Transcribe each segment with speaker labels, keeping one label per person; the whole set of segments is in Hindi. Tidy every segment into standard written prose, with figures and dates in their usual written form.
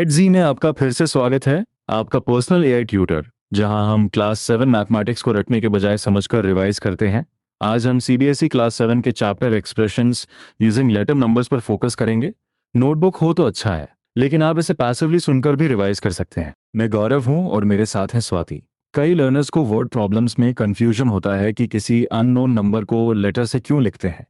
Speaker 1: एडजी में आपका फिर से स्वागत है। आपका पर्सनल एआई ट्यूटर, जहां हम क्लास 7 मैथमेटिक्स को रटने के बजाय समझकर रिवाइज करते हैं। आज हम सीबीएसई क्लास 7 के chapter expressions using letter numbers पर फोकस करेंगे। नोटबुक हो तो अच्छा है, लेकिन आप इसे पैसिवली सुनकर भी रिवाइज कर सकते हैं। मैं गौरव हूं और मेरे साथ हैं स्वाति। कई लर्नर्स को वर्ड प्रॉब्लम्स में कंफ्यूजन होता है कि किसी अननोन नंबर को लेटर से क्यों लिखते हैं।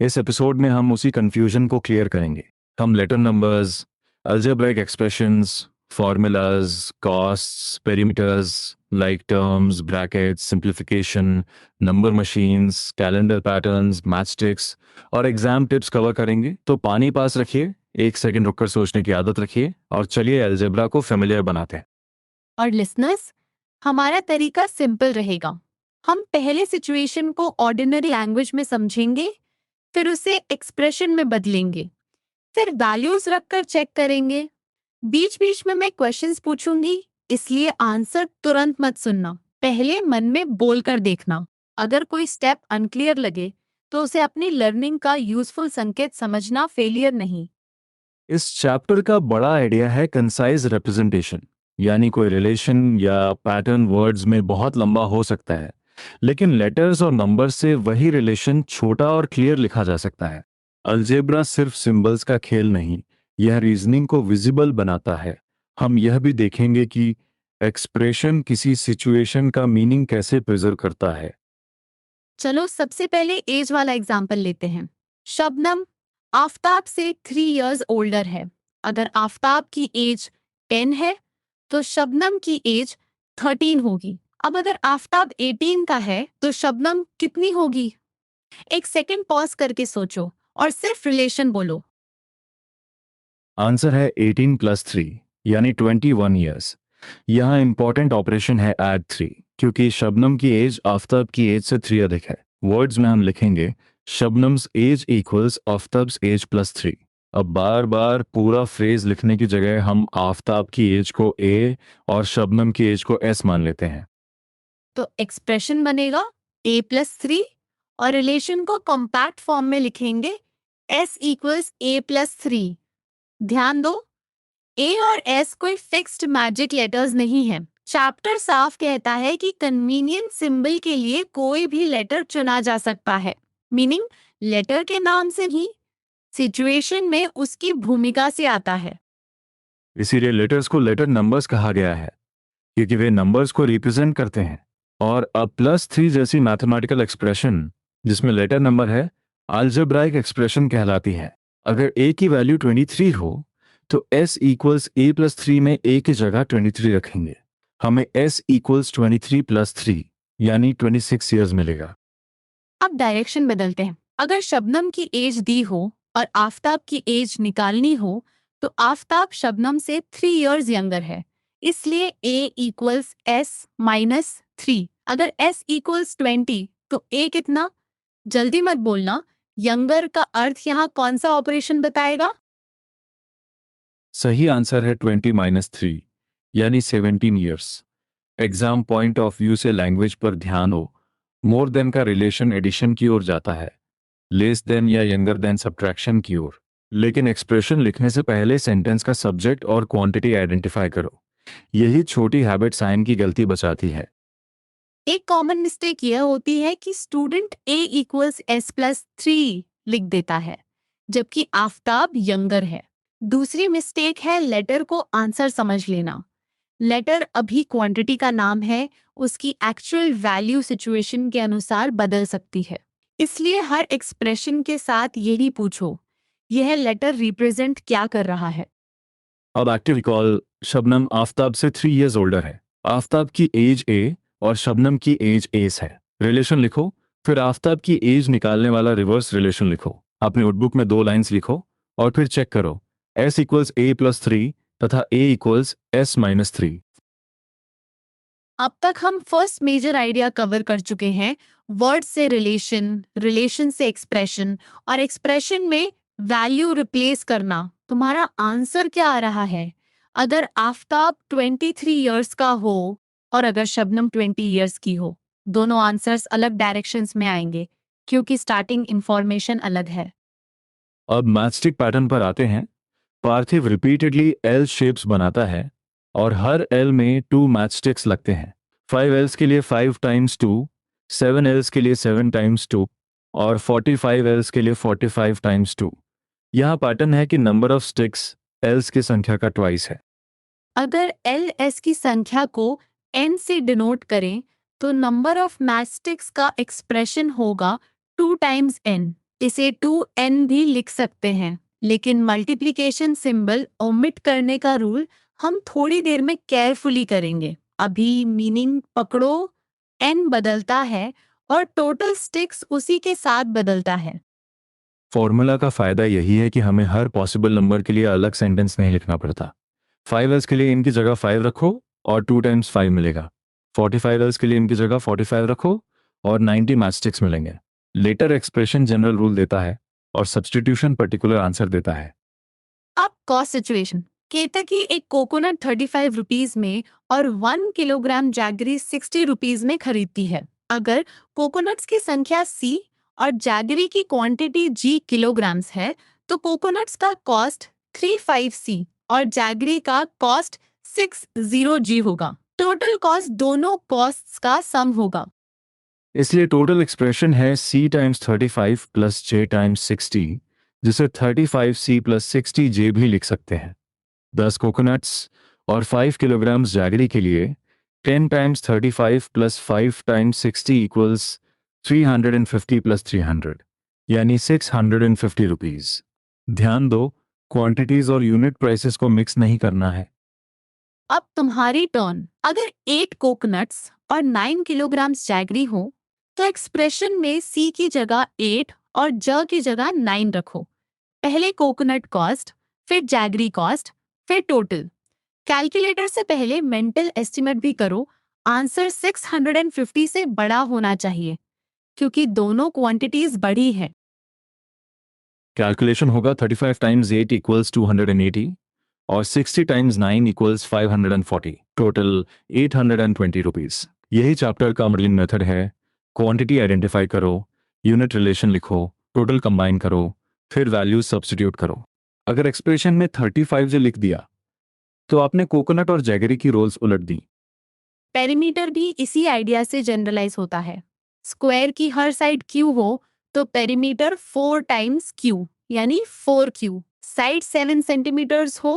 Speaker 1: इस एपिसोड में हम उसी कंफ्यूजन को क्लियर करेंगे। हम letter numbers, algebraic expressions, formulas, costs, perimeters like terms, brackets, simplification, number machines, calendar patterns, matchsticks और एग्जाम टिप्स कवर करेंगे। तो पानी पास रखिए, एक सेकंड रुककर सोचने की आदत रखिए और चलिए अलजेब्रा को फेमिलियर बनाते हैं।
Speaker 2: और लिसनर्स, हमारा तरीका सिंपल रहेगा। हम पहले सिचुएशन को ऑर्डिनरी लैंग्वेज में समझेंगे, फिर उसे एक्सप्रेशन में बदलेंगे, फिर वैल्यूज रखकर चेक करेंगे। बीच बीच में मैं क्वेश्चंस पूछूंगी, इसलिए आंसर तुरंत मत सुनना, पहले मन में बोलकर देखना। अगर कोई स्टेप अनक्लियर लगे तो उसे अपनी लर्निंग का यूजफुल संकेत समझना, फेलियर नहीं।
Speaker 1: इस चैप्टर का बड़ा आइडिया है कंसाइज रिप्रेजेंटेशन, यानी कोई रिलेशन या पैटर्न वर्ड्स में बहुत लंबा हो सकता है, लेकिन लेटर्स और नंबर्स से वही रिलेशन छोटा और क्लियर लिखा जा सकता है। अलजेब्रा सिर्फ सिंबल्स का खेल नहीं, यह रीजनिंग को विजिबल बनाता है। हम यह भी देखेंगे कि एक्सप्रेशन किसी सिचुएशन का मीनिंग कैसे प्रिजर्व करता है।
Speaker 2: चलो सबसे पहले एज वाला एग्जाम्पल लेते हैं। शबनम आफताब से 3 इयर्स ओल्डर है। अगर आफताब की एज 10 है तो शबनम की एज 13 होगी। अब अगर आफताब 18 का है तो शबनम कितनी होगी? एक सेकंड पॉज करके सोचो और सिर्फ रिलेशन बोलो।
Speaker 1: आंसर है 18 प्लस 3 यानी 21 ईयर्स। यहाँ इंपॉर्टेंट ऑपरेशन है ऐड 3, क्योंकि शबनम की एज आफताब की एज से 3 अधिक है। वर्ड्स में हम लिखेंगे शबनम्स एज इक्वल्स आफताब्स एज प्लस 3। अब बार बार पूरा फ्रेज लिखने की जगह हम आफताब की एज को ए और शबनम की एज को एस मान लेते हैं।
Speaker 2: तो एक्सप्रेशन बनेगा a+3 और रिलेशन को कॉम्पैक्ट फॉर्म में लिखेंगे s इक्वल्स a+3। ध्यान दो, ए और एस कोई फिक्स्ड मैजिक लेटर्स नहीं है। चैप्टर साफ कहता है कि कन्वीनियंट सिंबल के लिए कोई भी लेटर चुना जा सकता है। मीनिंग लेटर के नाम से ही सिचुएशन में उसकी भूमिका से आता है।
Speaker 1: इसीलिए लेटर्स को लेटर नंबर्स कहा गया है, क्योंकि वे नंबर्स को रिप्रेजेंट करते हैं। और अब +3 जैसी मैथमेटिकल एक्सप्रेशन जिसमें लेटर नंबर है, अलजेब्राइक एक्सप्रेशन कहलाती है। अगर a की वैल्यू 23 हो तो s इक्वल्स a+3 में a की जगह 23 रखेंगे। हमें s इक्वल्स 23 प्लस 3 यानी 26 ईयर्स मिलेगा।
Speaker 2: अब डायरेक्शन बदलते हैं। अगर शबनम की एज दी हो और आफताब की एज निकालनी हो तो आफताब शबनम से 3 इयर्स यंगर है, इसलिए a इक्वल्स s-3। अगर s इक्वल्स 20 तो a कितना? जल्दी मत बोलना, यंगर का अर्थ यहाँ कौन सा ऑपरेशन बताएगा?
Speaker 1: सही आंसर है 20-3 यानी 17 years. Exam point of view से लैंग्वेज पर ध्यान हो। मोर देन का रिलेशन एडिशन की ओर जाता है, लेस देन या यंगर देन सब्ट्रैक्शन की ओर। लेकिन एक्सप्रेशन लिखने से पहले सेंटेंस का सब्जेक्ट और क्वांटिटी आइडेंटिफाई करो। यही छोटी हैबिट साइन की गलती बचाती है।
Speaker 2: एक कॉमन मिस्टेक यह होती है कि स्टूडेंट a इक्वल्स s+3 लिख देता है, जबकि आफताब यंगर है। दूसरी मिस्टेक है लेटर को आंसर समझ लेना। लेटर अभी क्वांटिटी का नाम है, उसकी एक्चुअल वैल्यू सिचुएशन के अनुसार बदल सकती है। इसलिए हर एक्सप्रेशन के साथ यही पूछो, यह लेटर रिप्रेजेंट क्या कर रहा है।
Speaker 1: अब एक्टिव रिकॉल। शबनम आफताब से 3 इयर्स ओल्डर है। आफताब की एज ए और शबनम की एज एस है। रिलेशन लिखो, फिर आफताब की एज निकालने वाला रिवर्स रिलेशन लिखो। अपनी नोटबुक में 2 लाइंस लिखो और फिर चेक करो, s इक्वल्स a+3 तथा a इक्वल्स s-3।
Speaker 2: अब तक हम फर्स्ट मेजर आइडिया कवर कर चुके हैं। वर्ड से रिलेशन, रिलेशन से एक्सप्रेशन और एक्सप्रेशन में वैल्यू रिप्लेस करना। तुम्हारा आंसर क्या आ रहा है? अगर आफताब 23 इयर्स का हो और अगर शबनम 20 इयर्स की हो, दोनों आंसर्स अलग डायरेक्शंस में आएंगे, क्योंकि स्टार्टिंग इंफॉर्मेशन अलग है।
Speaker 1: अब मैचस्टिक पैटर्न पर आते हैं। पार्थिव रिपीटेडली एल शेप्स बनाता है और हर एल में 2 मैच स्टिक्स लगते हैं। 5 एल्स के लिए 5 टाइम्स 2, 7 एल्स के लिए 7 टाइम्स 2 और 45 एल्स के लिए 45 टाइम्स 2। यहाँ पैटर्न है कि नंबर ऑफ स्टिक्स एल्स की संख्या का ट्वाइस है।
Speaker 2: अगर एल एस की संख्या को एन से डिनोट करें तो नंबर ऑफ मैच स्टिक्स का एक्सप्रेशन होगा 2 टाइम्स एन। इसे 2n भी लिख सकते हैं, लेकिन मल्टीप्लिकेशन सिंबल ओमिट करने का रूल हम थोड़ी देर में केयरफुली करेंगे। अभी मीनिंग पकड़ो, n बदलता है और टोटल स्टिक्स उसी के साथ बदलता है।
Speaker 1: फॉर्मूला का फायदा यही है कि हमें हर पॉसिबल नंबर के लिए अलग सेंटेंस नहीं लिखना पड़ता। 5 एल्स के लिए इनकी जगह 5 रखो और 2 टाइम्स 5 मिलेगा। 45 एल्स के लिए इनकी जगह 45 रखो और 90 मैच स्टिक्स मिलेंगे। लेटर एक्सप्रेशन जनरल रूल देता है और सब्स्टिट्यूशन पर्टिकुलर आंसर देता है।
Speaker 2: अब कॉस्ट सिचुएशन कहता कि एक कोकोनट 35 रुपीज में और 1 किलोग्राम जैगरी 60 रुपीज में खरीदती है। अगर कोकोनट्स की संख्या C और जैगरी की क्वांटिटी G किलोग्राम्स है तो कोकोनट्स का कॉस्ट 35C और जैगरी का कॉस्ट 60G होगा। टोटल कॉस्ट दोनों कॉस्ट्स का सम होगा।
Speaker 1: इसलिए टोटल एक्सप्रेशन है C times 35 plus J times 60, जिसे 35C प्लस 60J भी लिख सकते हैं। 10 कोकोनट्स और 5 किलोग्राम जैगरी के लिए 10 times 35 plus 5 times 60 equals 350 plus 300, यानी 650 रुपीज। ध्यान दो, क्वांटिटीज और यूनिट प्राइसेस को मिक्स नहीं करना है।
Speaker 2: अब तुम्हारी टर्न। अगर 8 कोकोनट्स और 9 किलोग्राम जैगरी हो तो एक्सप्रेशन में C की जगह 8 और J की जगह 9 रखो। पहले कोकोनट कॉस्ट, फिर जैगरी कॉस्ट, फिर टोटल। कैलकुलेटर से पहले मेंटल एस्टिमेट भी करो। आंसर 650 से बड़ा होना चाहिए क्योंकि दोनों क्वांटिटीज बड़ी है।
Speaker 1: कैलकुलेशन होगा 35 टाइम्स 8 इक्वल्स 280 और 60 टाइम्स 9 इक्वल्स 540, टोटल 820 रुपीज। यही चैप्टर का मॉडलिंग मेथड है। क्वांटिटी आइडेंटिफाई करो, यूनिट रिलेशन लिखो, टोटल कंबाइन करो, फिर वैल्यूज सब्स्टिट्यूट करो। अगर एक्सप्रेशन में 35 से लिख दिया तो आपने कोकोनट और जैगरी की रोल्स उलट दी।
Speaker 2: पेरीमीटर भी इसी आइडिया से जनरलाइज होता है। स्क्वायर की हर साइड क्यू हो तो पेरीमीटर 4 टाइम्स क्यू यानी 4Q। साइड 7 सेंटीमीटर्स हो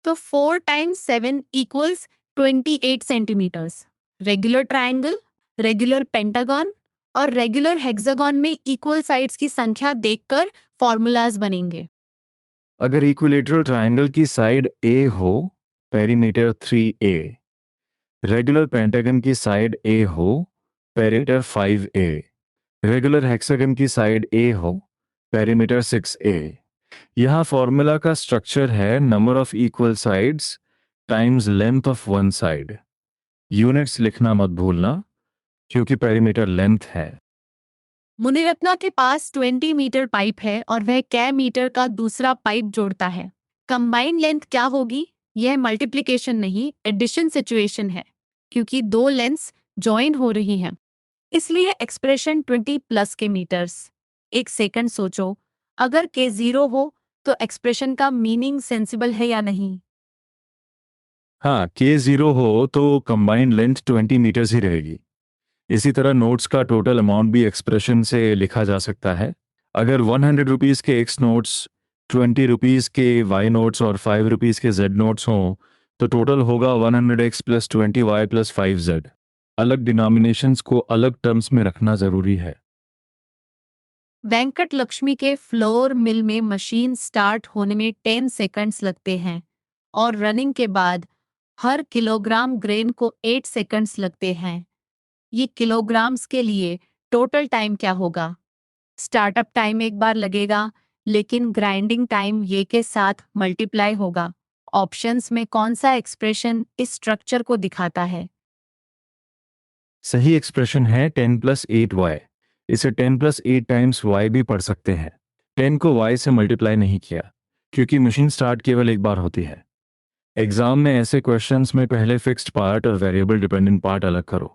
Speaker 2: तो 4 times 7 equals 28 centimetres. Regular triangle, regular pentagon और रेगुलर हेक्सागन में इक्वल साइड्स की संख्या देखकर फॉर्मूलाज बनेंगे।
Speaker 1: अगर इक्विलेटरल ट्रायंगल की साइड ए हो, पेरीमीटर 3A। रेगुलर पेंटागन की साइड ए हो, पेरीमीटर 5A। रेगुलर हेक्सागन की साइड ए हो, पेरीमीटर 6A। यहाँ फॉर्मूला का स्ट्रक्चर है number of equal sides times length of one side. Units लिखना मत भूलना क्योंकि पेरीमीटर लेंथ है।
Speaker 2: मुनिरत्ना के पास 20 मीटर पाइप है और वह कै मीटर का दूसरा पाइप जोड़ता है। कंबाइंड लेंथ क्या होगी? यह मल्टीप्लिकेशन नहीं, एडिशन सिचुएशन है क्योंकि दो लेंथ्स जॉइन हो रही हैं। इसलिए एक्सप्रेशन 20 प्लस के मीटर्स। एक सेकंड सोचो, अगर के 0 हो तो एक्सप्रेशन का मीनिंग सेंसिबल है या नहीं?
Speaker 1: हाँ, K0 हो तो कंबाइंड लेंथ 20 मीटर्स ही रहेगी। इसी तरह नोट्स का टोटल अमाउंट भी एक्सप्रेशन से लिखा जा सकता है। अगर 100 रुपीज़ के X नोट्स, 20 रुपीज़ के Y नोट्स और 5 रुपीज़ के Z नोट्स हों तो टोटल होगा 100X plus 20Y plus 5Z। अलग डिनोमिनेशंस को अलग टर्म्स में रखना ज़रूरी है।
Speaker 2: वेंकट लक्ष्मी के फ्लोर मिल में मशीन स्टार्ट होने में 10 सेकंड्स लगते हैं और रनिंग के बाद हर किलोग्राम ग्रेन को 8 सेकंड्स लगते हैं। ये किलोग्राम्स के लिए टोटल टाइम क्या होगा? स्टार्टअप टाइम एक बार लगेगा, लेकिन ग्राइंडिंग टाइम ये के साथ मल्टीप्लाई होगा। ऑप्शंस में कौन सा एक्सप्रेशन इस स्ट्रक्चर को दिखाता है?
Speaker 1: सही एक्सप्रेशन है 10 प्लस 8Y। इसे 10 प्लस 8 टाइम्स Y भी पढ़ सकते हैं। 10 को Y से मल्टीप्लाई नहीं किया क्योंकि मशीन स्टार्ट केवल एक बार होती है। एग्जाम में ऐसे क्वेश्चंस में पहले फिक्स्ड पार्ट और वेरिएबल डिपेंडेंट पार्ट अलग करो।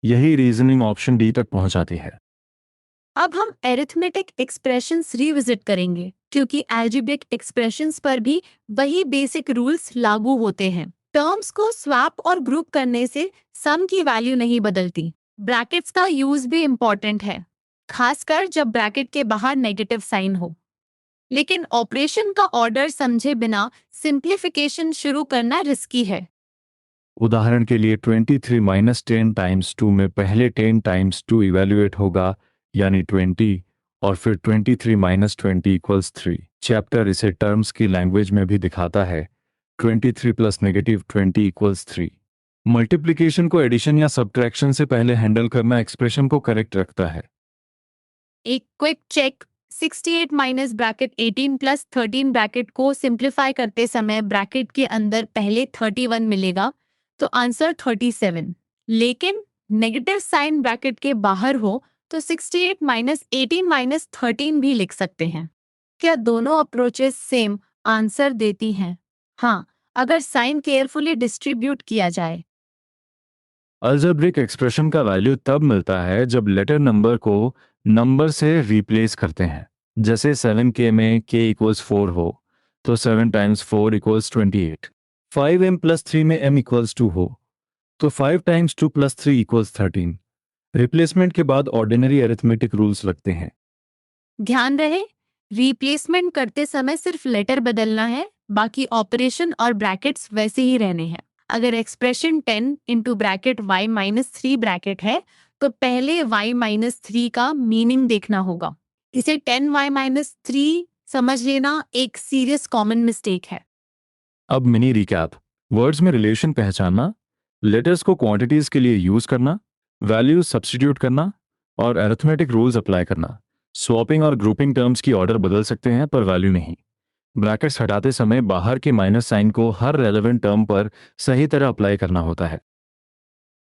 Speaker 1: यही रीजनिंग ऑप्शन डी तक पहुंचाती है।
Speaker 2: अब हम एरिथमेटिक एक्सप्रेशंस रिविजिट करेंगे। क्योंकि अलजेब्रिक एक्सप्रेशंस पर भी वही बेसिक रूल्स लागू होते हैं। टर्म्स को स्वैप और ग्रुप करने से सम की वैल्यू नहीं बदलती। ब्रैकेट्स का यूज भी इम्पॉर्टेंट है, खासकर जब ब्रैकेट के बाहर नेगेटिव साइन हो। लेकिन ऑपरेशन का ऑर्डर समझे बिना सिंप्लीफिकेशन शुरू करना रिस्की है।
Speaker 1: उदाहरण के लिए 23 माइनस 10 टाइम्स 2 में पहले 10 टाइम्स 2 इवेल्युएट होगा, यानी 20, और फिर 23 माइनस 20 इक्वल्स 3। चैप्टर इसे टर्म्स की लैंग्वेज में भी दिखाता है। 23 प्लस नेगेटिव 20 इक्वल्स 3। मल्टीप्लिकेशन को एडिशन या सब्ट्रैक्शन से पहले हैंडल करना एक्सप्रेशन को करेक्ट रखता है।
Speaker 2: एक quick check, 68 minus bracket 18 plus 13 bracket को सिंप्लीफाई करते समय ब्रैकेट के अंदर पहले 31 मिलेगा तो आंसर 37। लेकिन नेगेटिव साइन ब्रैकेट के बाहर हो तो 68 माइनस 18 माइनस 13 भी लिख सकते हैं। क्या दोनों अप्रोचेस सेम आंसर देती हैं? हाँ, अगर साइन केयरफुली डिस्ट्रीब्यूट किया जाए।
Speaker 1: अलजेब्रिक एक्सप्रेशन का वैल्यू तब मिलता है जब लेटर नंबर को नंबर से रिप्लेस करते हैं। जैसे 7k में k इक्वल्स 4 हो तो 7 टाइम्स 4 इक्वल्स 28। 5m प्लस 3 में m इक्वल्स 2 हो तो 5 टाइम्स 2 प्लस 3 इक्वल्स 13। रिप्लेसमेंट के बाद ऑर्डिनरी अरिथमेटिक रूल्स लगते हैं।
Speaker 2: ध्यान रहे, रिप्लेसमेंट करते समय सिर्फ लेटर बदलना है, बाकी ऑपरेशन और ब्रैकेट्स वैसे ही रहने हैं। अगर expression 10 into bracket y minus 3 bracket है तो पहले y माइनस 3 का मीनिंग देखना होगा। इसे 10y माइनस 3 समझ लेना एक सीरियस कॉमन मिस्टेक है।
Speaker 1: अब मिनी रिकैप। वर्ड्स में रिलेशन पहचानना, लेटर्स को क्वांटिटीज के लिए यूज करना, वैल्यूज सब्स्टिट्यूट करना और अरिथमेटिक रूल्स अप्लाई करना। स्वैपिंग और ग्रुपिंग टर्म्स की ऑर्डर बदल सकते हैं पर वैल्यू नहीं। ब्रैकेट्स हटाते समय बाहर के माइनस साइन को हर रेलेवेंट टर्म पर सही तरह अप्लाई करना होता है।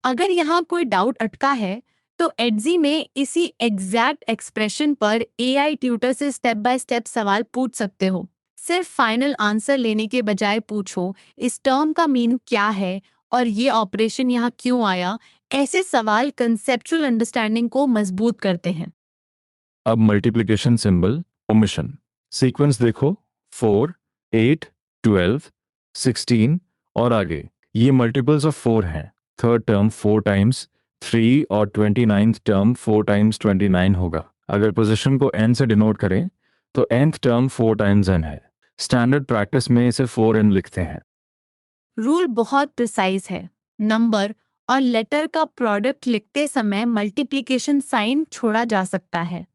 Speaker 2: अगर यहाँ कोई डाउट अटका है तो एडजी में इसी एग्जैक्ट एक्सप्रेशन पर एआई ट्यूटर से स्टेप बाय स्टेप सवाल पूछ सकते हो। सिर्फ फाइनल आंसर लेने के बजाय पूछो, इस टर्म का मीन क्या है और ये ऑपरेशन यहाँ क्यों आया। ऐसे सवाल कंसेप्चुअल अंडरस्टैंडिंग को मजबूत करते हैं।
Speaker 1: अब मल्टीप्लिकेशन सिंबल ओमिशन सीक्वेंस देखो। 4, 8, 12, 16 और आगे ये मल्टीपल्स ऑफ 4 हैं। थर्ड टर्म 4 टाइम्स 3 और 29th टर्म 4 टाइम्स 29 होगा। अगर पोजीशन को n से डिनोट करें तो nth टर्म 4 टाइम्स n है। स्टैंडर्ड प्रैक्टिस में इसे 4n लिखते हैं।
Speaker 2: रूल बहुत प्रिसाइज है। नंबर और लेटर का प्रोडक्ट लिखते समय मल्टीप्लिकेशन साइन छोड़ा जा सकता है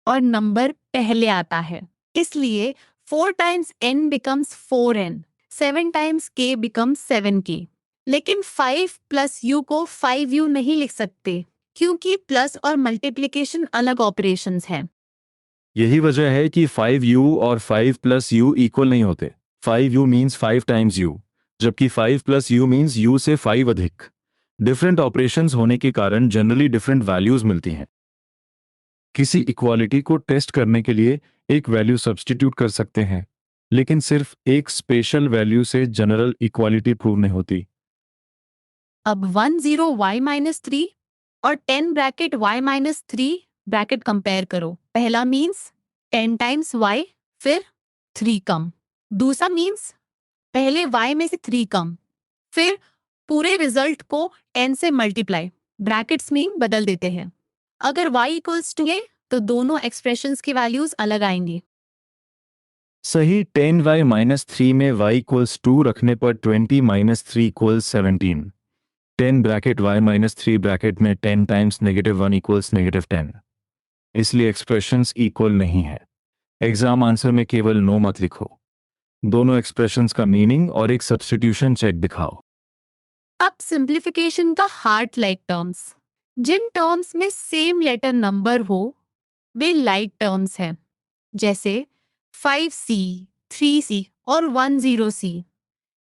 Speaker 2: और नंबर पहले आता है। इसलिए 4 times n becomes 4n, 7 times k becomes 7k। लेकिन 5 प्लस u को 5u नहीं लिख सकते क्योंकि प्लस और मल्टीप्लिकेशन अलग ऑपरेशंस हैं।
Speaker 1: यही वजह है कि 5u और 5 प्लस u इक्वल नहीं होते। 5u मीन्स 5 टाइम्स u, जबकि 5 प्लस u मीन्स u से 5 अधिक। डिफरेंट ऑपरेशंस होने के कारण जनरली डिफरेंट वैल्यूज मिलती हैं। किसी इक्वालिटी को टेस्ट करने के लिए एक वैल्यू सब्स्टिट्यूट कर सकते हैं, लेकिन सिर्फ एक स्पेशल वैल्यू से जनरल इक्वालिटी प्रूव नहीं होती।
Speaker 2: अब 10y माइनस 3 और 10 bracket y minus 3 bracket compare करो। पहला मीन्स 10 टाइम्स y फिर 3 कम। दूसरा मीन्स पहले y में से 3 कम फिर पूरे रिजल्ट को n से मल्टीप्लाई ब्रैकेट्स में बदल देते हैं। अगर y इक्वल्स टू a तो दोनों एक्सप्रेशंस की वैल्यूज अलग आएंगी।
Speaker 1: सही 10y माइनस 3 में y इक्वल्स 2 रखने पर 20 minus 3 equals 17। 10 bracket y minus 3 bracket में 10 टाइम्स -1 इक्वल्स -10। इसलिए एक्सप्रेशंस इक्वल नहीं है। एग्जाम आंसर में केवल नो मत लिखो, दोनों एक्सप्रेशंस का मीनिंग और एक सब्स्टिट्यूशन चेक दिखाओ।
Speaker 2: अब सिंप्लीफिकेशन का हार्ट लाइक टर्म्स। जिन टर्म्स में सेम लेटर नंबर हो वे लाइक टर्म्स हैं, जैसे 5c, 3c और 10c।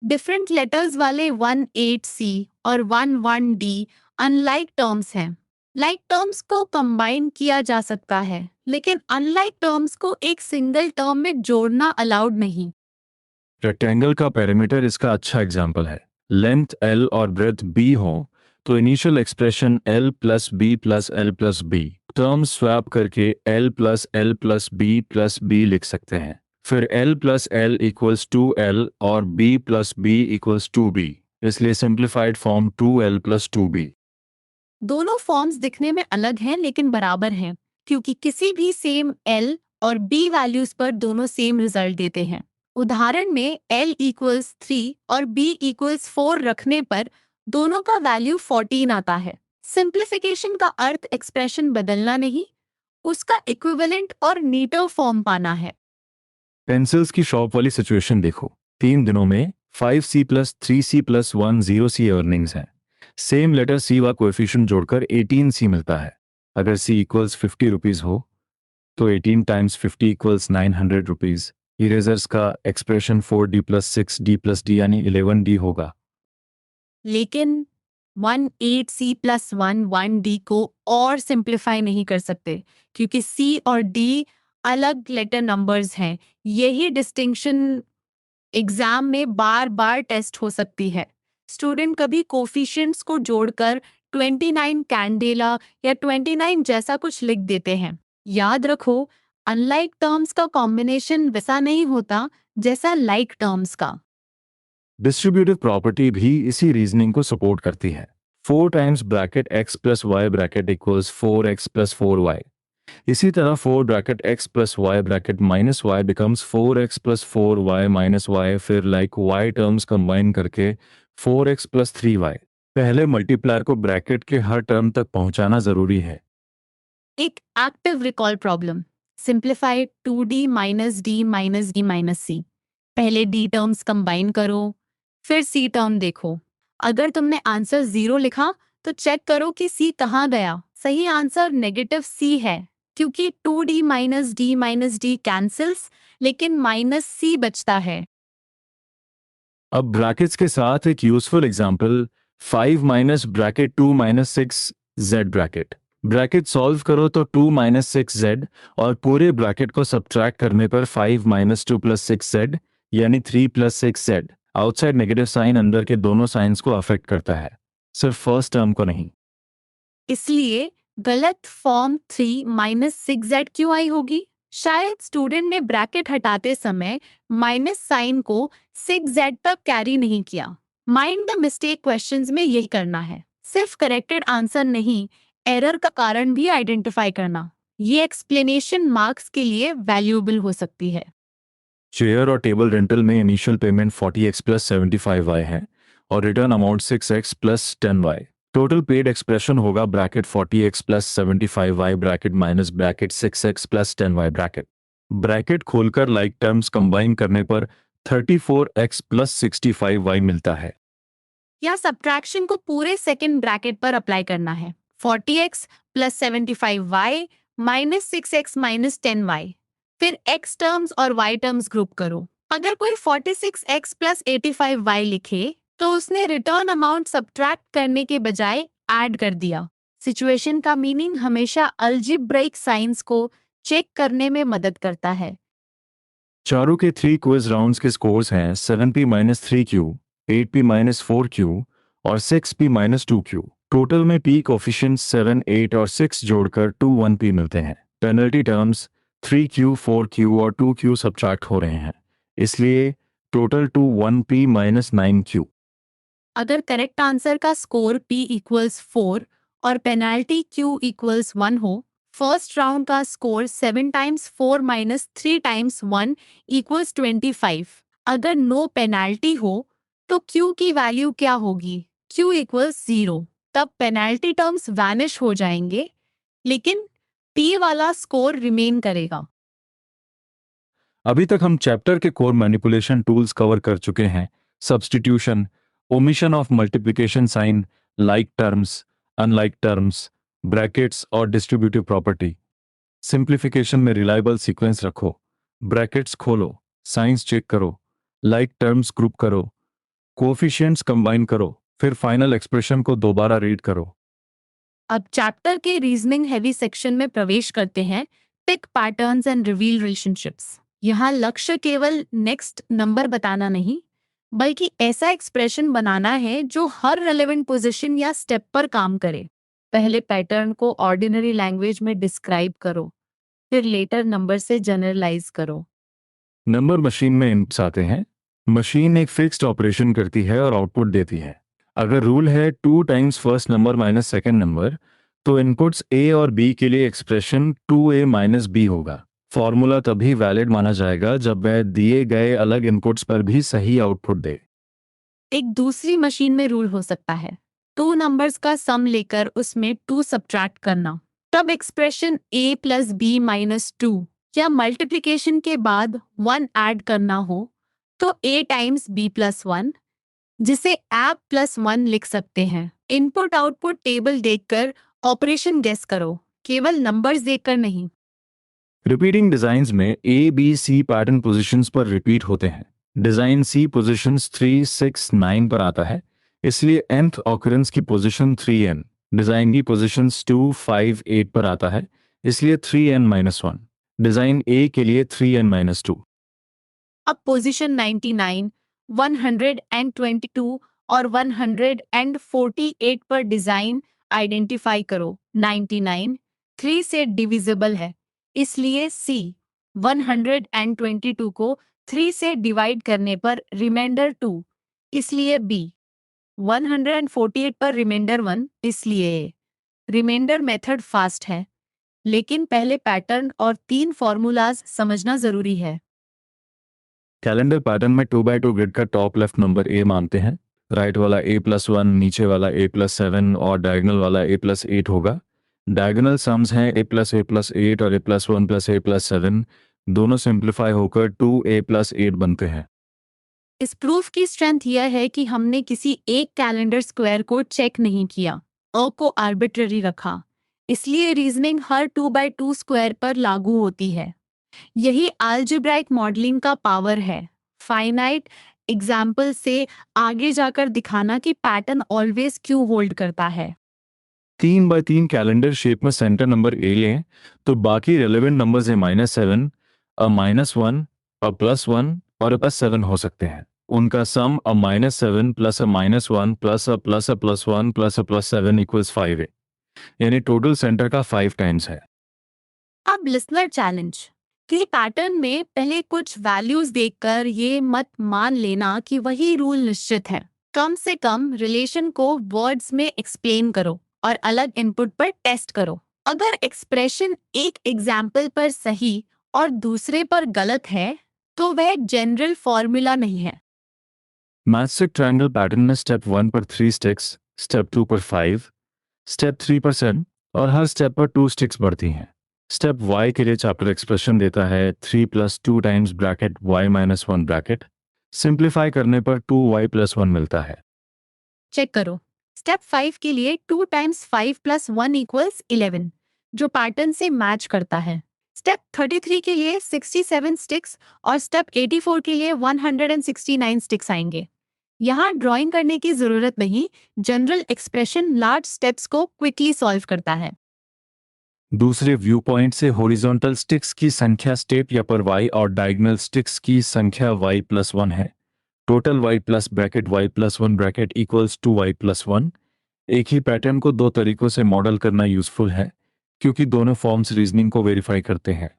Speaker 2: डिफरेंट लेटर्स वाले 18c और 11d अनलाइक टर्म्स हैं। लाइक टर्म्स को कंबाइन किया जा सकता है, लेकिन अनलाइक टर्म्स को एक सिंगल टर्म में जोड़ना अलाउड नहीं।
Speaker 1: रेक्टेंगल का पेरीमीटर इसका अच्छा एग्जाम्पल है। लेंथ L और ब्रेथ B हो तो initial expression L plus B plus L plus B। Term swap करके L plus B plus B लिख सकते हैं। फिर L plus L equals 2L और B plus B equals 2B, इसलिए simplified form 2L plus 2B।
Speaker 2: दोनों फॉर्म्स दिखने में अलग हैं लेकिन बराबर हैं क्योंकि किसी भी सेम L और B वैल्यूज पर दोनों सेम रिजल्ट देते हैं। उदाहरण में L इक्वल्स 3 और B इक्वल्स 4 रखने पर दोनों का वैल्यू 14 आता है। सिंप्लीफिकेशन का अर्थ एक्सप्रेशन बदलना नहीं, उसका इक्विवेलेंट और नीटर फॉर्म पाना है।
Speaker 1: पेंसिल्स की शॉप वाली सिचुएशन देखो। 3 दिनों में 5C plus 3C plus 1 0C earnings हैं। सेम लेटर C व कोएफिशिएंट जोड़कर 18C मिलता है। अगर C इक्वल्स 50 रुपीज़ हो तो 18 टाइम्स 50 इक्वल्स 900 रुपीज़। इरेजर्स का expression 4D plus 6D plus D यानी 11D होगा।
Speaker 2: लेकिन 18C प्लस 1D को और सिंप्लीफाई नहीं कर सकते क्योंकि C और D अलग लेटर नंबर्स हैं। यही डिस्टिंक्शन एग्जाम में बार बार टेस्ट हो सकती है। स्टूडेंट कभी कोफिशिएंट्स को जोड़कर 29 कैंडेला या 29 जैसा कुछ लिख देते हैं। याद रखो, अनलाइक टर्म्स का कॉम्बिनेशन वैसा नहीं होता जैसा लाइक टर्म्स का।
Speaker 1: डिस्ट्रीब्यूटिव प्रॉपर्टी भी इसी रीजनिंग को सपोर्ट करती है। 4 times bracket x plus y bracket equals 4x plus 4y। इसी तरह 4 bracket x plus y bracket minus y becomes 4x plus 4y minus y. फिर लाइक y टर्म्स कंबाइन करके 4x प्लस 3y। पहले मल्टीप्लायर को ब्रैकेट के हर टर्म तक पहुंचाना जरूरी है।
Speaker 2: एक active recall problem. Simplify 2D minus D minus D minus C। पहले D टर्म्स कंबाइन करो, फिर C टर्म देखो। अगर तुमने आंसर 0 लिखा तो चेक करो कि C कहाँ गया। सही आंसर नेगेटिव C है क्योंकि 2D माइनस D कैंसिल्स, लेकिन माइनस C बचता है।
Speaker 1: अब ब्रैकेट्स के साथ एक useful example 5 minus bracket 2 minus 6 Z bracket. Bracket solve करो तो 2 माइनस 6 जेड और पूरे ब्रैकेट को सब्ट्रैक्ट करने पर 5 माइनस 2 प्लस 6 जेड यानी 3 plus 6 Z. Outside negative sign अंदर के दोनों साइंस को अफेक्ट करता है, सिर्फ फर्स्ट टर्म को नहीं।
Speaker 2: इसलिए गलत फॉर्म 3 माइनस 6Z क्यों आई होगी? शायद स्टूडेंट ने ब्रैकेट हटाते समय माइनस साइन को 6Z तक कैरी नहीं किया। माइंड द मिस्टेक क्वेश्चंस में यही करना है, सिर्फ करेक्टेड आंसर नहीं, एरर का कारण भी आइडेंटिफाई करना। ये एक्सप्लेनेशन मार्क्स के लिए वैल्यूएबल हो सकती है।
Speaker 1: चेयर और टेबल रेंटल में initial payment 40x plus 75y है और return amount 6x plus 10y। Total paid expression होगा bracket 40x plus 75y bracket minus bracket 6x plus 10y bracket. Bracket खोलकर लाइक टर्म्स कंबाइन करने पर 34x प्लस 65y मिलता है।
Speaker 2: या सब्ट्रैक्शन को पूरे सेकंड ब्रैकेट पर अप्लाई करना है। 40x plus 75y minus 6x minus 10y। फिर x टर्म्स और y टर्म्स ग्रुप करो। अगर कोई 46x प्लस 85y लिखे तो उसने रिटर्न अमाउंट सब्ट्रैक्ट करने के बजाय ऐड कर दिया। सिचुएशन का मीनिंग हमेशा अलजेब्रिक साइंस को चेक करने में मदद करता है।
Speaker 1: चारों के 3 क्विज राउंड्स के स्कोर्स हैं 7p minus 3q, 8p minus 4q और 6p माइनस 2q। टोटल में p कोफिशिएंट 7, 8 और 6 जोड़कर 2 1p मिलते हैं। पेनल्टी टर्म्स 3q, 4q और 2q सब्ट्रैक्ट हो रहे हैं, इसलिए टोटल 2 1p माइनस 9q।
Speaker 2: अगर करेक्ट आंसर का स्कोर P इक्वल्स 4 और पेनाल्टी Q इक्वल्स 1 हो, फर्स्ट राउंड का score 7 times 4 minus 3 times 1 equals 25। अगर नो पेनाल्टी हो तो Q की वैल्यू क्या होगी? Q equals 0। तब पेनाल्टी टर्म्स वैनिश हो जाएंगे, लेकिन P वाला स्कोर रिमेन करेगा।
Speaker 1: अभी तक हम चैप्टर के कोर मैनिपुलेशन टूल्स कवर कर चुके हैं। Substitution, omission of multiplication sign, like terms, unlike terms, brackets और डिस्ट्रीब्यूटिव प्रॉपर्टी। सिंप्लीफिकेशन में रिलायबल सीक्वेंस रखो, ब्रैकेट्स खोलो, साइंस चेक करो, लाइक टर्म्स ग्रुप करो, कोएफिशिएंट्स कंबाइन करो, फिर फाइनल एक्सप्रेशन को दोबारा रीड करो।
Speaker 2: अब चैप्टर के रीजनिंग हैवी सेक्शन में प्रवेश करते हैं। Pick patterns and reveal relationships. यहाँ लक्ष्य केवल नेक्स्ट नंबर बताना नहीं, बल्कि ऐसा एक्सप्रेशन बनाना है जो हर रेलेवेंट पोजीशन या स्टेप पर काम करे। पहले पैटर्न को ऑर्डिनरी लैंग्वेज में डिस्क्राइब करो, फिर लेटर नंबर से जनरलाइज करो।
Speaker 1: नंबर मशीन में इनपुट्स आते हैं। मशीन एक फिक्स्ड ऑपरेशन करती है और आउटपुट देती है। अगर रूल है 2 times first number minus second number, तो इनपुट्स ए और बी के लिए एक्सप्रेशन 2a माइनस बी होगा। फॉर्मूला तभी वैलिड माना जाएगा जब वह दिए गए अलग इनपुट्स पर भी सही आउटपुट दे।
Speaker 2: एक दूसरी मशीन में रूल हो सकता है 2 नंबर्स का सम लेकर उसमें 2 सब्ट्रैक्ट करना, तब expression a plus B minus 2, या मल्टीप्लिकेशन के बाद 1 ऐड करना हो तो a टाइम्स b प्लस 1, जिसे ऐप प्लस 1 लिख सकते हैं। इनपुट आउटपुट टेबल देखकर ऑपरेशन गेस करो, केवल नंबर्स देखकर नहीं।
Speaker 1: रिपीटिंग डिजाइन्स में A B C pattern positions पर रिपीट होते हैं। डिजाइन सी पोजीशंस 3 6 9 पर आता है, इसलिए nth ऑकरेंस की पोजीशन 3n। डिजाइन की पोजीशंस 2 5 8 पर आता है, इसलिए 3n-1। डिजाइन ए के लिए 3n-2।
Speaker 2: अब पोजीशन 99, 122 और 148 पर डिजाइन आइडेंटिफाई करो। 99 3 से डिविजिबल है, इसलिए C 122 को 3 से डिवाइड करने पर रिमाइंडर 2, इसलिए B 148 पर रिमाइंडर 1, इसलिए A। रिमाइंडर मेथड फास्ट है, लेकिन पहले पैटर्न और 3 फॉर्मूलाज समझना जरूरी है।
Speaker 1: कैलेंडर पैटर्न में 2x2 ग्रिड का टॉप लेफ्ट नंबर a मानते हैं। राइट वाला a+1, नीचे वाला a+7 और डायगोनल वाला a+8 होगा। डायगोनल सम्स हैं a+8 और a+1+a+7, दोनों सिंप्लीफाई होकर 2a+8 बनते हैं।
Speaker 2: इस प्रूफ की स्ट्रेंथ यह है कि हमने किसी एक कैलेंडर स्क्वायर को चेक नहीं किया, अ को आर्बिट्ररी रखा, इसलिए रीजनिंग हर 2x2 स्क्वायर पर लागू होती है। यही अलजेब्राइक मॉडलिंग का पावर है, फाइनाइट एग्जाम्पल से आगे जाकर दिखाना कि पैटर्न ऑलवेज क्यों होल्ड करता है।
Speaker 1: 3x3 कैलेंडर शेप में सेंटर नंबर a लें तो बाकी रेलेवेंट नंबर्स -7, -1, +1 और +7 हो सकते हैं। उनका सम -7 + -1 + +1 +7 = 5 है, यानी टोटल सेंटर का 5 टाइम्स है।
Speaker 2: अब लिसनर चैलेंज कि पैटर्न में पहले कुछ वैल्यूज देखकर ये मत मान लेना कि वही रूल निश्चित है। कम से कम रिलेशन को वर्ड्स में एक्सप्लेन करो और अलग इनपुट पर टेस्ट करो। अगर एक्सप्रेशन एक एग्जाम्पल पर सही और दूसरे पर गलत है, तो वह जनरल फॉर्मूला नहीं है।
Speaker 1: मैथ्स ट्रायंगल पैटर्न में स्टेप 1 पर 3 स्टिक्स, स्टेप 2 पर 5, स्टेप 3 पर 7 और हर स्टेप पर 2 स्टिक्स बढ़ती हैं। स्टेप y के लिए चैप्टर एक्सप्रेशन देता है 3 + 2 times bracket y-1 bracket. Simplify करने पर 2y + 1 मिलता है।
Speaker 2: चेक करो। स्टेप 5 के लिए 2 टाइम्स 5 + 1 = 11, जो पैटर्न से मैच करता है। स्टेप 33 के लिए 67 स्टिक्स और स्टेप 84 के लिए 169 स्टिक्स आएंगे। यहाँ ड्राइंग करने की जरूरत नहीं, जनरल एक्सप्रेशन लार्ज स्टेप्स को क्विकली सॉल्व करता है।
Speaker 1: दूसरे व्यू पॉइंट से हॉरिजॉन्टल स्टिक्स की संख्या स्टेप या पर y और डायगोनल स्टिक्स की संख्या y + 1 है। Total y + bracket y+1 bracket = 2y + 1। एक ही पैटर्न को दो तरीकों से मॉडल करना यूजफुल है, क्योंकि दोनों फॉर्म्स रीजनिंग को वेरीफाई करते हैं।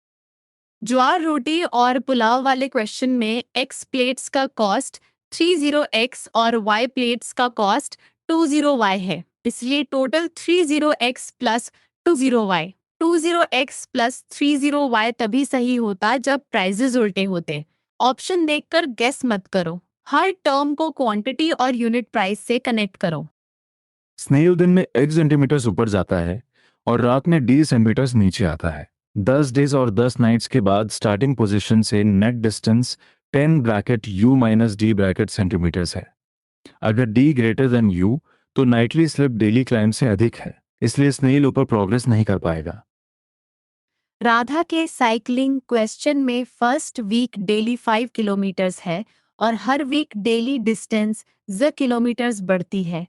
Speaker 2: ज्वार रोटी और पुलाव वाले क्वेश्चन में x प्लेट्स का कॉस्ट 30x और y प्लेट्स का कॉस्ट 20y है, इसलिए total 30x + 20y। 20x + 30y तभी सही होता जब प्राइजेस उल्टे होते। ऑप्शन देखकर गेस मत करो, हर टर्म को क्वांटिटी और यूनिट प्राइस से कनेक्ट करो।
Speaker 1: स्नेल दिन में 1 सेंटीमीटर ऊपर जाता है और रात में d सेंटीमीटर नीचे आता है। 10 डेज और 10 नाइट्स के बाद स्टार्टिंग पोजीशन से net distance 10 bracket u - d bracket centimetres है। अगर d ग्रेटर देन u तो नाइटली स्लिप डेली क्लाइंब से अधिक है, इसलिए स्नेल ऊपर प्रोग्रेस नहीं कर पाएगा।
Speaker 2: राधा के साइकिलिंग क्वेश्चन में फर्स्ट वीक डेली 5 किलोमीटर्स है और हर वीक डेली डिस्टेंस किलोमीटर्स बढ़ती है।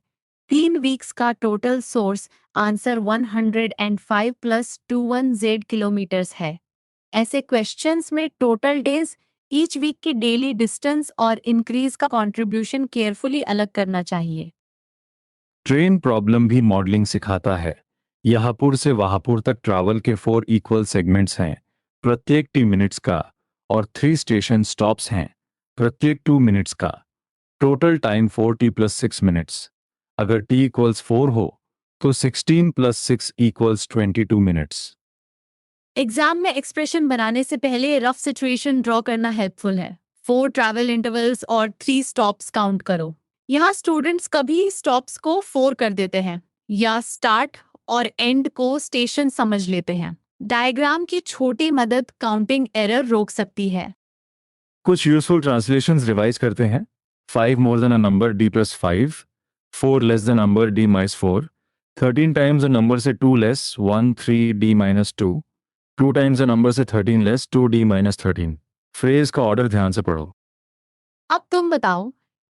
Speaker 2: 3 वीक्स का टोटल सोर्स आंसर 105 + 21 किलोमीटर्स है। ऐसे क्वेश्चंस में टोटल डेज, ईच वीक की डेली डिस्टेंस और इंक्रीज का कंट्रीब्यूशन केयरफुली अलग करना चाहिए।
Speaker 1: ट्रेन प्रॉब्लम भी मॉडलिंग सिखाता है। यहापुर से वहापुर तक ट्रैवल के 4 इक्वल सेगमेंट्स हैं, प्रत्येक t मिनट्स का, और 3 स्टेशन स्टॉप्स हैं, प्रत्येक 2 मिनट्स का। Total time 4t + 6 minutes. अगर t = 4 हो तो 16 + 6 = 22 मिनट्स।
Speaker 2: एग्जाम में एक्सप्रेशन बनाने से पहले रफ सिचुएशन ड्रॉ करना हेल्पफुल है। 4 ट्रैवल इंटरवल्स और 3 स्टॉप्स काउंट करो। यहाँ स्टूडेंट्स कभी स्टॉप्स को 4 कर देते हैं या स्टार्ट और एंड को स्टेशन समझ लेते हैं। डायग्राम की छोटी मदद काउंटिंग एरर रोक सकती है।
Speaker 1: कुछ यूजफुल ट्रांसलेशंस रिवाइज करते हैं। 5 more than a number d + 5, 4 less than number d - 4, 13 times a number से 2 less 1 3 d - 2, 2 times a number से 13 less 2 d - 13। फ्रेज का ऑर्डर ध्यान से पढ़ो।
Speaker 2: अब तुम बताओ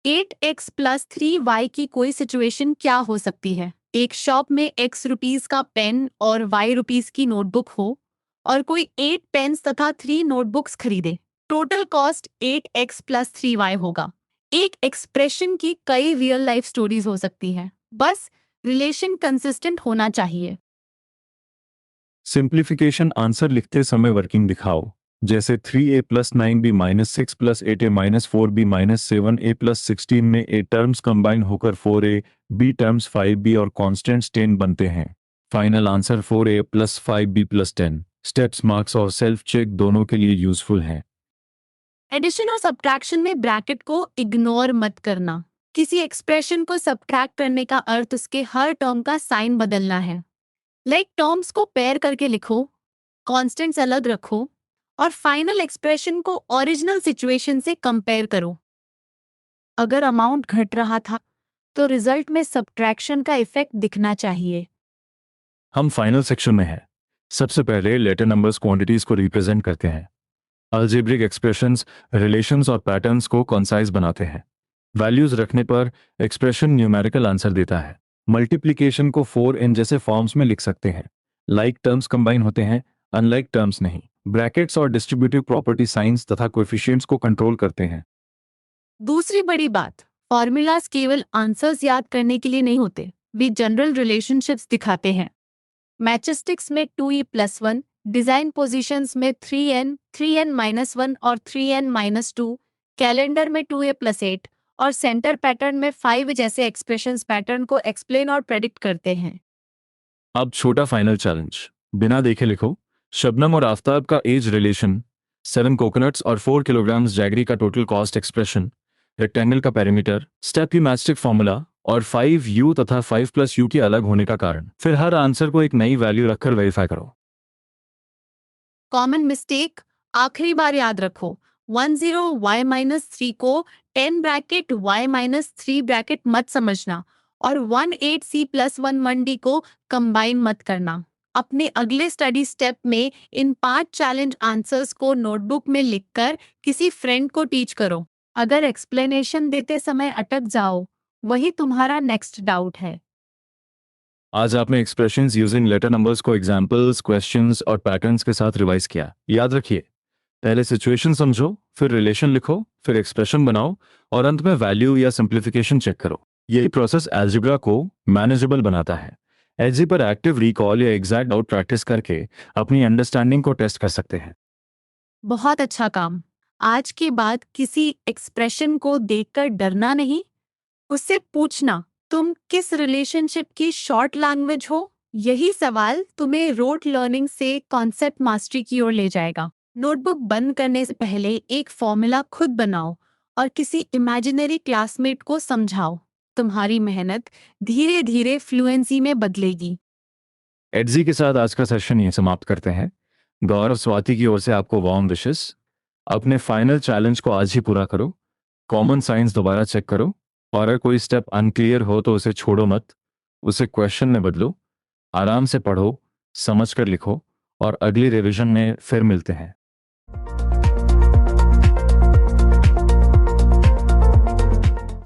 Speaker 2: 8x + 3y की कोई सिचुएशन क्या हो सकती है? एक शॉप में x रुपीस का पेन और y रुपीस की नोटबुक हो और कोई 8 पेन्स तथा 3 नोटबुक्स खरीदे। टोटल कॉस्ट 8x + 3y होगा। एक एक्सप्रेशन की कई रियल लाइफ स्टोरीज हो सकती है, बस रिलेशन कंसिस्टेंट होना चाहिए।
Speaker 1: सिंप्लीफिकेशन आंसर लिखते समय वर्किंग दिखाओ, जैसे 3a + 9b - 6 + 8a - 4b - 7a + 16 में a टर्म्स कंबाइन होकर 4a, b टर्म्स 5b और कॉन्स्टेंट्स 10 बनते हैं। Final answer 4a + 5b + 10। Steps, marks और सेल्फ चेक दोनों के लिए यूजफुल हैं।
Speaker 2: एडिशन और सब्ट्रैक्शन में ब्रैकेट को इग्नोर मत करना। किसी एक्सप्रेशन को सब्ट्रैक्ट करने का अर्थ उसके हर टर्म का साइन बदलना है। लाइक टर्म्स को पेयर करके लिखो, कॉन्स्टेंट्स अलग रखो और फाइनल एक्सप्रेशन को ओरिजिनल सिचुएशन से कंपेयर करो। अगर अमाउंट घट रहा था तो रिजल्ट में सब्ट्रैक्शन का इफेक्ट दिखना चाहिए।
Speaker 1: हम फाइनल सेक्शन में हैं। सबसे पहले लेटर नंबर्स क्वांटिटीज को रिप्रेजेंट करते हैं। अलजेब्रिक एक्सप्रेशंस रिलेशंस और पैटर्न्स को कंसाइज बनाते हैं। वैल्यूज रखने पर एक्सप्रेशन न्यूमेरिकल आंसर देता है। मल्टीप्लिकेशन को 4n जैसे फॉर्म्स में लिख सकते हैं। लाइक टर्म्स कंबाइन होते हैं, अनलाइक टर्म्स नहीं। ब्रैकेट्स और डिस्ट्रीब्यूटिव प्रॉपर्टी साइंस तथा कोएफिशिएंट्स को कंट्रोल करते हैं।
Speaker 2: दूसरी बड़ी बात, फॉर्मूलाज केवल आंसर्स याद करने के लिए नहीं होते, वे जनरल रिलेशनशिप्स दिखाते हैं। मैचेस्टिक्स में 2e + 1, डिजाइन पोजीशंस में 3n, 3n - 1 और 3n - 2, कैलेंडर में 2a + 8 और सेंटर पैटर्न में 5 जैसे एक्सप्रेशंस पैटर्न को एक्सप्लेन और प्रेडिक्ट करते हैं।
Speaker 1: अब छोटा फाइनल चैलेंज, बिना देखे लिखो। शबनम और आफ्ताब का एज रिलेशन, 7 कोकोनट्स और 4 किलोग्राम्स जैगरी का टोटल कॉस्ट एक्सप्रेशन, रेक्टेंगल का पेरीमीटर, स्टेप मैस्टिक फॉर्मूला और 5u तथा 5 + u के अलग होने का कारण। फिर हर आंसर को एक नई वैल्यू रखकर वेरीफाई करो।
Speaker 2: कॉमन मिस्टेक आखिरी बार याद रखो, 10y - 3 को 10 ब्रैकेट y - 3 ब्रैकेट मत समझना और 18c + 1d को कंबाइन मत करना। अपने अगले स्टडी स्टेप में इन 5 चैलेंज आंसर्स को नोटबुक में लिखकर किसी फ्रेंड को टीच करो। अगर एक्सप्लेनेशन देते समय अटक जाओ, वही तुम्हारा नेक्स्ट डाउट है।
Speaker 1: आज आपने एक्सप्रेशंस यूजिंग लेटर नंबर्स को एग्जांपल्स, क्वेश्चंस और पैटर्न्स के साथ रिवाइज किया। याद रखिए, पहले सिचुएशन समझो, फिर रिलेशन लिखो, फिर एक्सप्रेशन बनाओ और अंत में वैल्यू या सिंप्लीफिकेशन चेक करो। यही प्रोसेस अलजेब्रा को मैनेजेबल बनाता है। एलजी पर एक्टिव रिकॉल या एग्जैक्ट डाउट प्रैक्टिस करके अपनी अंडरस्टैंडिंग को टेस्ट कर सकते हैं।
Speaker 2: बहुत अच्छा काम। आज के बाद किसी एक्सप्रेशन को देखकर डरना नहीं, उससे पूछना तुम किस रिलेशनशिप की शॉर्ट लैंग्वेज हो। यही सवाल तुम्हें रोट लर्निंग से कॉन्सेप्ट मास्टरी की ओर ले जाएगा। नोटबुक बंद करने से पहले एक फॉर्मूला खुद बनाओ और किसी इमेजिनरी क्लासमेट को समझाओ। तुम्हारी मेहनत धीरे धीरे फ्लुएंसी में बदलेगी।
Speaker 1: एडजी के साथ आज का सेशन ये समाप्त करते हैं। गौरव स्वाति की ओर से आपको वार्म विशेस। अपने फाइनल चैलेंज को आज ही पूरा करो। कॉमन साइंस दोबारा चेक करो और अगर कोई स्टेप अनक्लियर हो तो उसे छोड़ो मत, उसे क्वेश्चन में बदलो। आराम से पढ़ो, समझकर लिखो और अगली रिवीजन में फिर मिलते हैं।